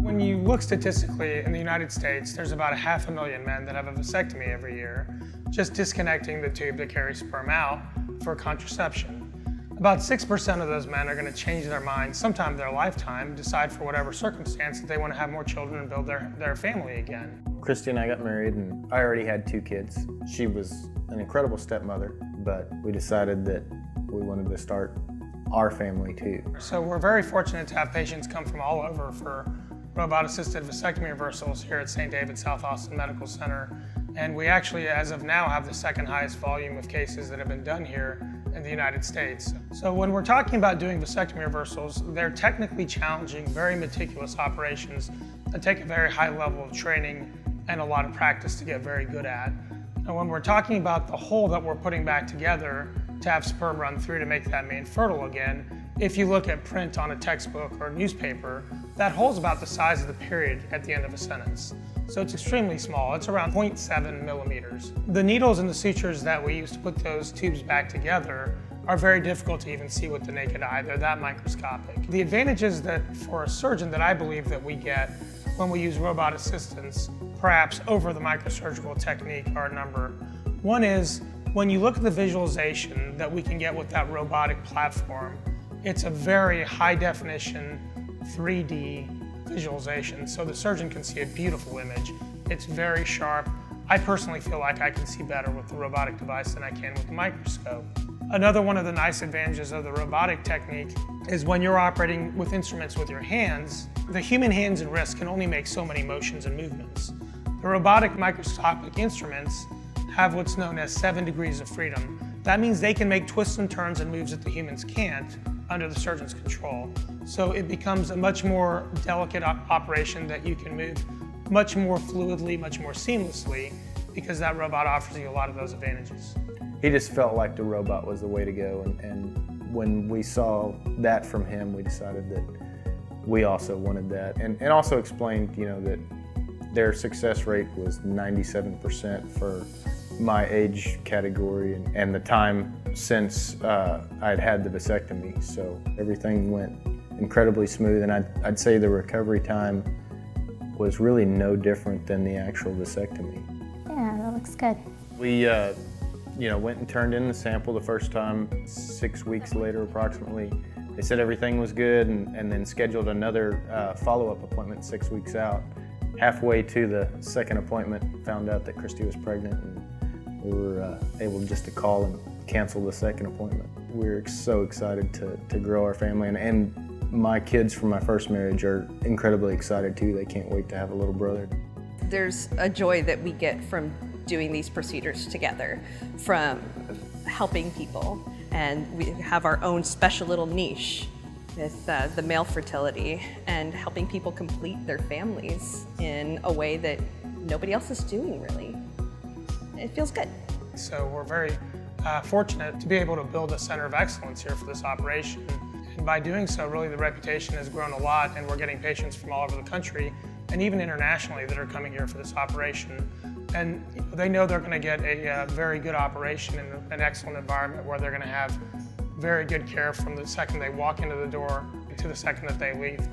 When you look statistically in the United States, there's about 500,000 men that have a vasectomy every year, just disconnecting the tube that carries sperm out for contraception. About 6% of those men are going to change their mind sometime in their lifetime, decide for whatever circumstance that they want to have more children and build their family again. Christy and I got married and I already had 2 kids. She was an incredible stepmother, but we decided that we wanted to start our family too. So we're very fortunate to have patients come from all over for robot-assisted vasectomy reversals here at St. David South Austin Medical Center. And we actually, as of now, have the second highest volume of cases that have been done here in the United States. So when we're talking about doing vasectomy reversals, they're technically challenging, very meticulous operations that take a very high level of training and a lot of practice to get very good at. And when we're talking about the hole that we're putting back together to have sperm run through to make that man fertile again, if you look at print on a textbook or newspaper, that hole's about the size of the period at the end of a sentence. So it's extremely small. It's around 0.7 millimeters. The needles and the sutures that we use to put those tubes back together are very difficult to even see with the naked eye. They're that microscopic. The advantages that for a surgeon that I believe that we get when we use robot assistance, perhaps over the microsurgical technique, are a number. One is, when you look at the visualization that we can get with that robotic platform, it's a very high definition 3D visualization, so the surgeon can see a beautiful image. It's very sharp. I personally feel like I can see better with the robotic device than I can with the microscope. Another one of the nice advantages of the robotic technique is when you're operating with instruments with your hands, the human hands and wrists can only make so many motions and movements. The robotic microscopic instruments have what's known as 7 degrees of freedom. That means they can make twists and turns and moves that the humans can't under the surgeon's control. So it becomes a much more delicate operation that you can move much more fluidly, much more seamlessly, because that robot offers you a lot of those advantages. He just felt like the robot was the way to go, and when we saw that from him, we decided that we also wanted that, and also explained, that their success rate was 97% for my age category and the time since I'd had the vasectomy. So everything went incredibly smooth, and I'd say the recovery time was really no different than the actual vasectomy. Yeah, that looks good. We went and turned in the sample the first time. 6 weeks later approximately, they said everything was good, and then scheduled another follow-up appointment 6 weeks out. Halfway to the second appointment, found out that Christy was pregnant, and we were able just to call and cancel the second appointment. We're so excited to grow our family, and my kids from my first marriage are incredibly excited too. They can't wait to have a little brother. There's a joy that we get from doing these procedures together, from helping people, and we have our own special little niche with the male fertility and helping people complete their families in a way that nobody else is doing, really. It feels good. So we're very fortunate to be able to build a center of excellence here for this operation. And by doing so, really the reputation has grown a lot, and we're getting patients from all over the country and even internationally that are coming here for this operation. And they know they're going to get a very good operation in an excellent environment where they're going to have very good care from the second they walk into the door to the second that they leave.